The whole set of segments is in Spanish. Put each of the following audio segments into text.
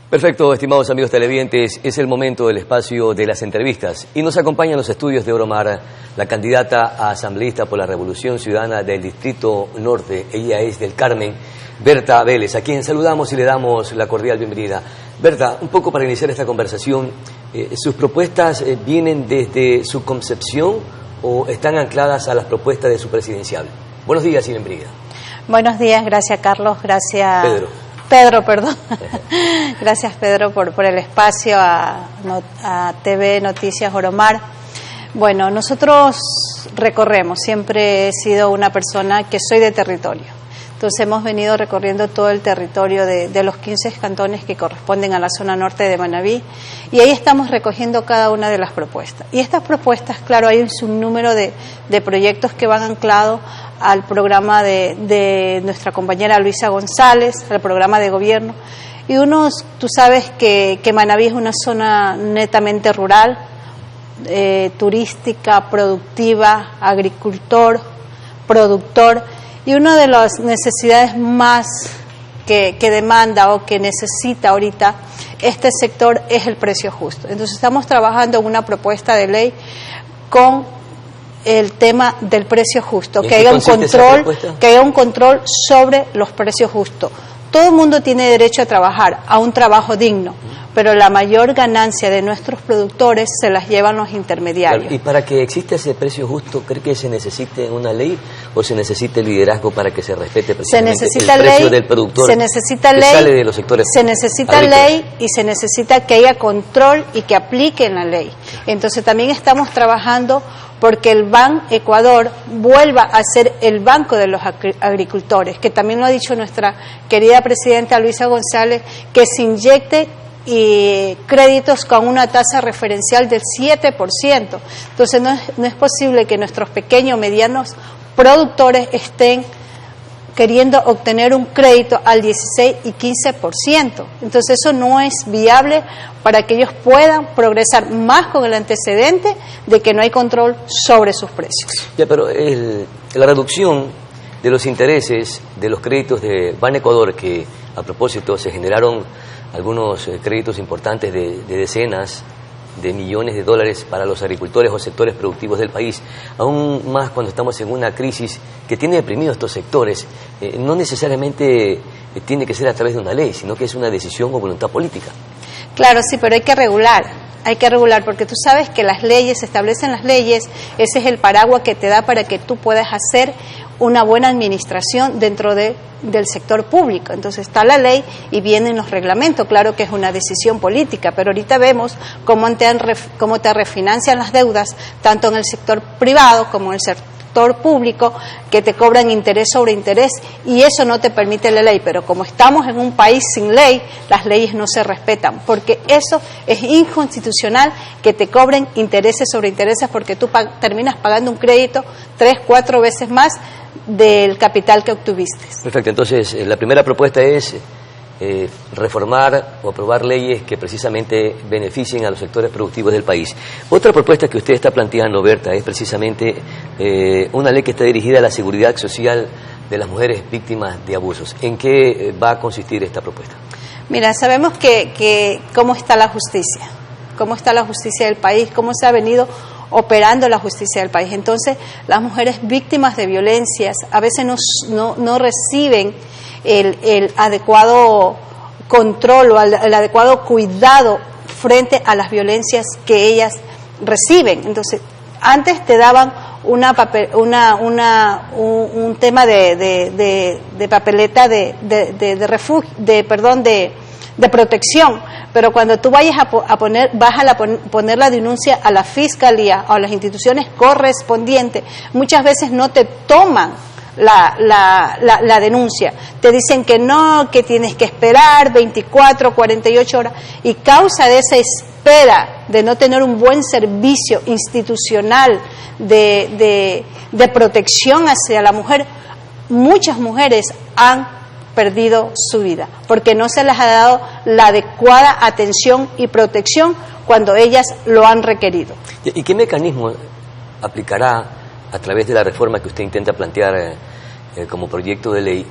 Perfecto, estimados amigos televidentes, es el momento del espacio de las entrevistas y nos acompaña en los estudios de Oromar la candidata a asambleísta por la Revolución Ciudadana del Distrito Norte. Ella es del Carmen, Berta Vélez, a quien saludamos y le damos la cordial bienvenida. Berta, un poco para iniciar esta conversación, ¿sus propuestas vienen desde su concepción o están ancladas a las propuestas de su presidencial? Buenos días y bienvenida. Buenos días, gracias Carlos, gracias Pedro, perdón. Gracias Pedro por el espacio a TV Noticias Oromar. Bueno, nosotros recorremos, siempre he sido una persona que soy de territorio. Entonces hemos venido recorriendo todo el territorio de los 15 cantones que corresponden a la zona norte de Manabí y ahí estamos recogiendo cada una de las propuestas. Y estas propuestas, claro, hay un sinnúmero de proyectos que van anclados al programa de nuestra compañera Luisa González, al programa de gobierno. Y tú sabes que Manabí es una zona netamente rural, turística, productiva, agricultor, productor. Y una de las necesidades más que demanda o que necesita ahorita este sector es el precio justo. Entonces estamos trabajando en una propuesta de ley con el tema del precio justo, que haya un control sobre los precios justos. Todo el mundo tiene derecho a trabajar, a un trabajo digno, pero la mayor ganancia de nuestros productores se las llevan los intermediarios. Claro, y para que exista ese precio justo, ¿cree que se necesite una ley o se necesita liderazgo para que se respete precisamente el precio del productor que sale de los sectores agrícolas? Se necesita ley y se necesita que haya control y que apliquen la ley. Entonces también estamos trabajando porque el Ban Ecuador vuelva a ser el banco de los agricultores, que también lo ha dicho nuestra querida presidenta Luisa González, que se inyecte créditos con una tasa referencial del 7%. Entonces no es posible que nuestros pequeños, medianos productores estén queriendo obtener un crédito al 16 y 15%. Entonces eso no es viable para que ellos puedan progresar más con el antecedente de que no hay control sobre sus precios. Ya, pero la reducción de los intereses de los créditos de Ban Ecuador, que a propósito se generaron algunos créditos importantes de decenas de millones de dólares para los agricultores o sectores productivos del país, aún más cuando estamos en una crisis que tiene deprimidos estos sectores, no necesariamente tiene que ser a través de una ley, sino que es una decisión o voluntad política. Claro, sí, pero hay que regular, porque tú sabes que las leyes, se establecen las leyes, ese es el paraguas que te da para que tú puedas hacer una buena administración dentro del sector público. Entonces está la ley y vienen los reglamentos, claro que es una decisión política, pero ahorita vemos cómo te refinancian las deudas, tanto en el sector privado como en el sector público, que te cobran interés sobre interés, y eso no te permite la ley. Pero como estamos en un país sin ley, las leyes no se respetan, porque eso es inconstitucional, que te cobren intereses sobre intereses, porque tú terminas pagando un crédito 3-4 veces más del capital que obtuviste. Perfecto, entonces la primera propuesta es reformar o aprobar leyes que precisamente beneficien a los sectores productivos del país. Otra propuesta que usted está planteando, Berta, es precisamente una ley que está dirigida a la seguridad social de las mujeres víctimas de abusos. ¿En qué va a consistir esta propuesta? Mira, sabemos que cómo está la justicia del país, cómo se ha venido operando la justicia del país. Entonces, las mujeres víctimas de violencias a veces no reciben el adecuado control o el adecuado cuidado frente a las violencias que ellas reciben. Entonces, antes te daban un tema de papeleta de protección, pero cuando tú vas a poner la denuncia a la fiscalía o a las instituciones correspondientes, muchas veces no te toman la denuncia, te dicen que no, que tienes que esperar 24, 48 horas, y causa de esa espera de no tener un buen servicio institucional de protección hacia la mujer, muchas mujeres han perdido su vida, porque no se les ha dado la adecuada atención y protección cuando ellas lo han requerido. ¿Y qué mecanismo aplicará a través de la reforma que usted intenta plantear como proyecto de ley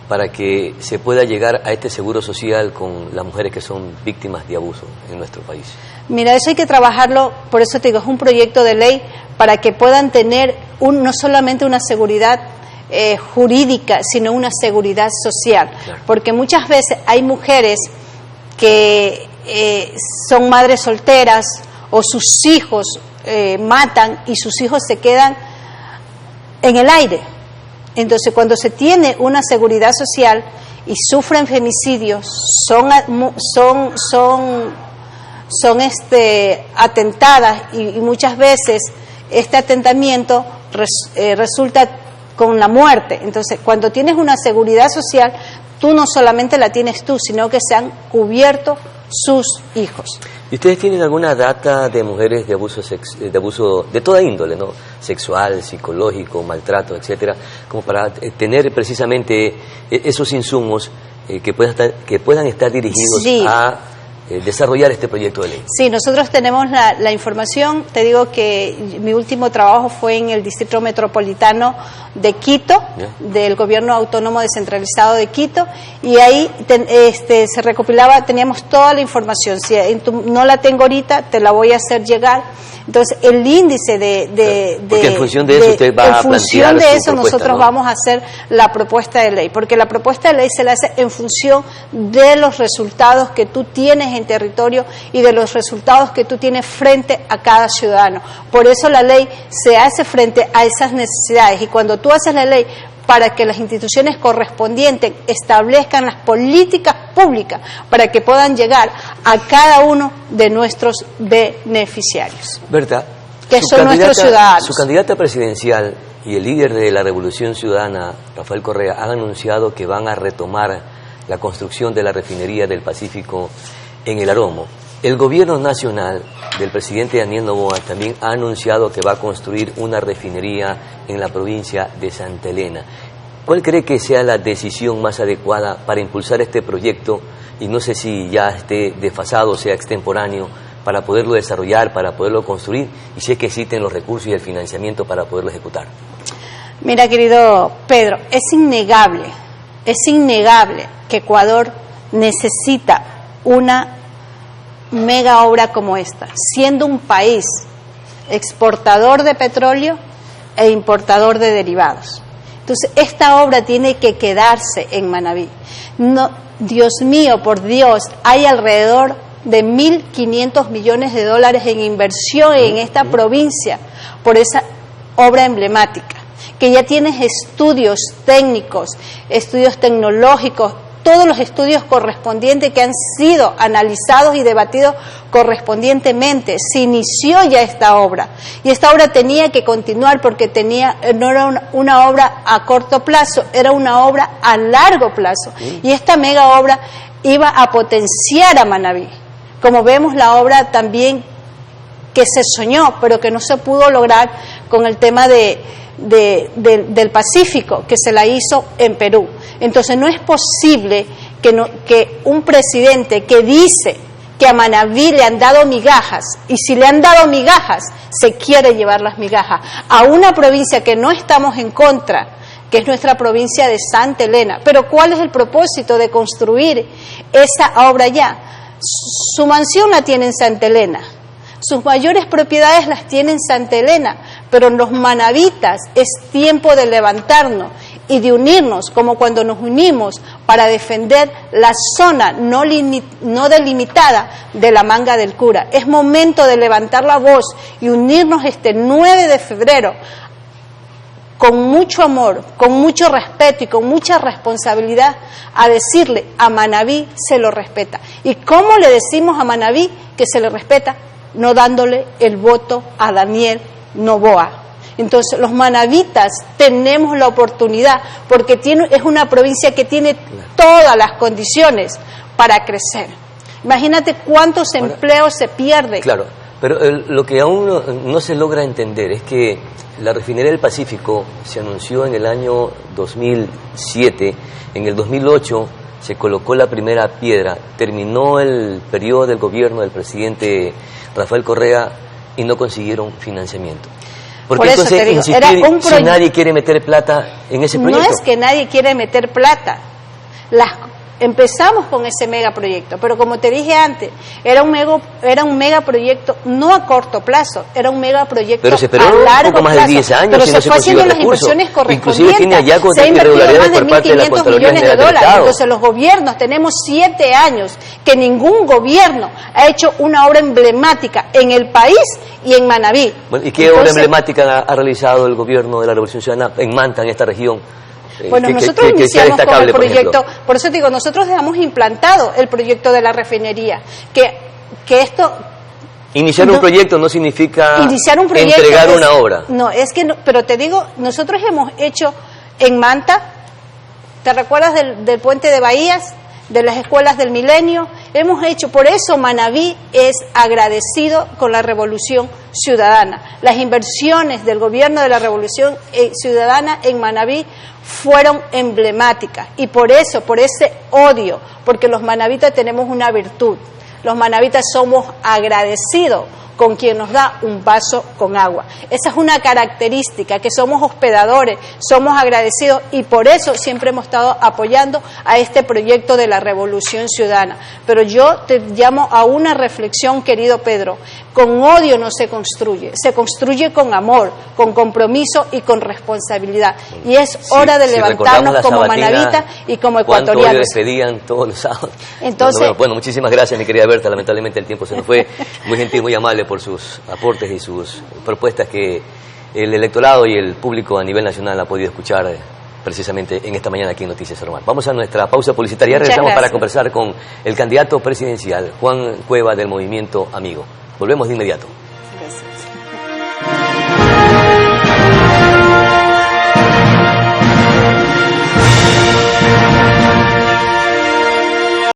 para que se pueda llegar a este seguro social con las mujeres que son víctimas de abuso en nuestro país? Mira, eso hay que trabajarlo, por eso te digo, es un proyecto de ley para que puedan tener no solamente una seguridad jurídica, sino una seguridad social. Claro. Porque muchas veces hay mujeres que son madres solteras o sus hijos matan y sus hijos se quedan en el aire. Entonces, cuando se tiene una seguridad social y sufren femicidios, son atentadas y muchas veces este atentamiento resulta con la muerte. Entonces, cuando tienes una seguridad social, tú no solamente la tienes tú, sino que se han cubierto sus hijos. ¿Y ustedes tienen alguna data de mujeres de abuso de toda índole, ¿no? Sexual, psicológico, maltrato, etcétera, como para tener precisamente esos insumos que puedan estar dirigidos a desarrollar este proyecto de ley? Sí, nosotros tenemos la información. Te digo que mi último trabajo fue en el Distrito Metropolitano de Quito, del Gobierno Autónomo Descentralizado de Quito, y ahí se recopilaba, teníamos toda la información. Si no la tengo ahorita, te la voy a hacer llegar. Entonces, el índice porque en función de eso usted va a plantear su propuesta, en función de eso nosotros, ¿no?, vamos a hacer la propuesta de ley, porque la propuesta de ley se la hace en función de los resultados que tú tienes en territorio y de los resultados que tú tienes frente a cada ciudadano. Por eso la ley se hace frente a esas necesidades, y cuando tú haces la ley para que las instituciones correspondientes establezcan las políticas públicas para que puedan llegar a cada uno de nuestros beneficiarios, Berta, que son nuestros ciudadanos. Su candidata presidencial y el líder de la Revolución Ciudadana, Rafael Correa, han anunciado que van a retomar la construcción de la refinería del Pacífico en el Aromo. El gobierno nacional del presidente Daniel Noboa también ha anunciado que va a construir una refinería en la provincia de Santa Elena. ¿Cuál cree que sea la decisión más adecuada para impulsar este proyecto? Y no sé si ya esté desfasado o sea extemporáneo, para poderlo desarrollar, para poderlo construir, y si es que existen los recursos y el financiamiento para poderlo ejecutar. Mira, querido Pedro, es innegable que Ecuador necesita una mega obra como esta, siendo un país exportador de petróleo e importador de derivados. Entonces, esta obra tiene que quedarse en Manabí. No, Dios mío, por Dios, hay alrededor de 1.500 millones de dólares en inversión en esta provincia por esa obra emblemática, que ya tiene estudios técnicos, estudios tecnológicos, todos los estudios correspondientes que han sido analizados y debatidos correspondientemente. Se inició ya esta obra, y esta obra tenía que continuar porque no era una obra a corto plazo, era una obra a largo plazo. Y esta mega obra iba a potenciar a Manabí. Como vemos, la obra también que se soñó, pero que no se pudo lograr con el tema del Pacífico, que se la hizo en Perú. Entonces, no es posible que un presidente que dice que a Manabí le han dado migajas, y si le han dado migajas, se quiere llevar las migajas a una provincia que no estamos en contra, que es nuestra provincia de Santa Elena. Pero ¿cuál es el propósito de construir esa obra allá? Su mansión la tiene en Santa Elena, sus mayores propiedades las tiene en Santa Elena, pero los manabitas es tiempo de levantarnos y de unirnos, como cuando nos unimos para defender la zona no delimitada de la Manga del Cura. Es momento de levantar la voz y unirnos este 9 de febrero con mucho amor, con mucho respeto y con mucha responsabilidad, a decirle a Manabí se lo respeta. ¿Y cómo le decimos a Manabí que se le respeta? No dándole el voto a Daniel Noboa. Entonces, los manabitas tenemos la oportunidad, porque es una provincia que tiene todas las condiciones para crecer. Imagínate cuántos empleos se pierden. Claro, pero lo que aún no se logra entender es que la refinería del Pacífico se anunció en el año 2007, en el 2008 se colocó la primera piedra, terminó el periodo del gobierno del presidente Rafael Correa y no consiguieron financiamiento. Porque entonces insistir si nadie quiere meter plata en ese proyecto. No es que nadie quiere meter plata, Empezamos con ese megaproyecto, pero como te dije antes, era un megaproyecto no a corto plazo, era un megaproyecto a largo plazo. Más de 10 años, pero si se no se fue haciendo las recursos. inversiones correspondientes. Inclusive tiene hallazgos de irregularidades por parte de la Contraloría General del Estado. Entonces los gobiernos, tenemos 7 años que ningún gobierno ha hecho una obra emblemática en el país y en Manabí. Bueno, ¿y qué obra emblemática ha realizado el gobierno de la Revolución Ciudadana en Manta, en esta región? Bueno, nosotros iniciamos con el proyecto, por eso digo, nosotros dejamos implantado el proyecto de la refinería, que esto... Iniciar un proyecto no significa entregar una obra. No, es que, pero te digo, nosotros hemos hecho en Manta, ¿te recuerdas del puente de Bahías? De las escuelas del milenio, hemos hecho, por eso Manabí es agradecido con la Revolución Ciudadana. Las inversiones del gobierno de la Revolución Ciudadana en Manabí fueron emblemáticas y por eso, por ese odio, porque los manabitas tenemos una virtud, los manabitas somos agradecidos con quien nos da un vaso con agua. Esa es una característica, que somos hospedadores, somos agradecidos y por eso siempre hemos estado apoyando a este proyecto de la Revolución Ciudadana. Pero yo te llamo a una reflexión, querido Pedro. Con odio no se construye con amor, con compromiso y con responsabilidad. Y es hora de levantarnos como manabitas y como ecuatorianos. ¿Cuánto odio despedían todos los sábados? Entonces, bueno, muchísimas gracias, mi querida Berta. Lamentablemente el tiempo se nos fue. Muy gentil, muy amable por sus aportes y sus propuestas que el electorado y el público a nivel nacional ha podido escuchar precisamente en esta mañana aquí en Noticias Oromar. Vamos a nuestra pausa publicitaria. Regresamos para conversar con el candidato presidencial Juan Cueva del Movimiento Amigo. Volvemos de inmediato.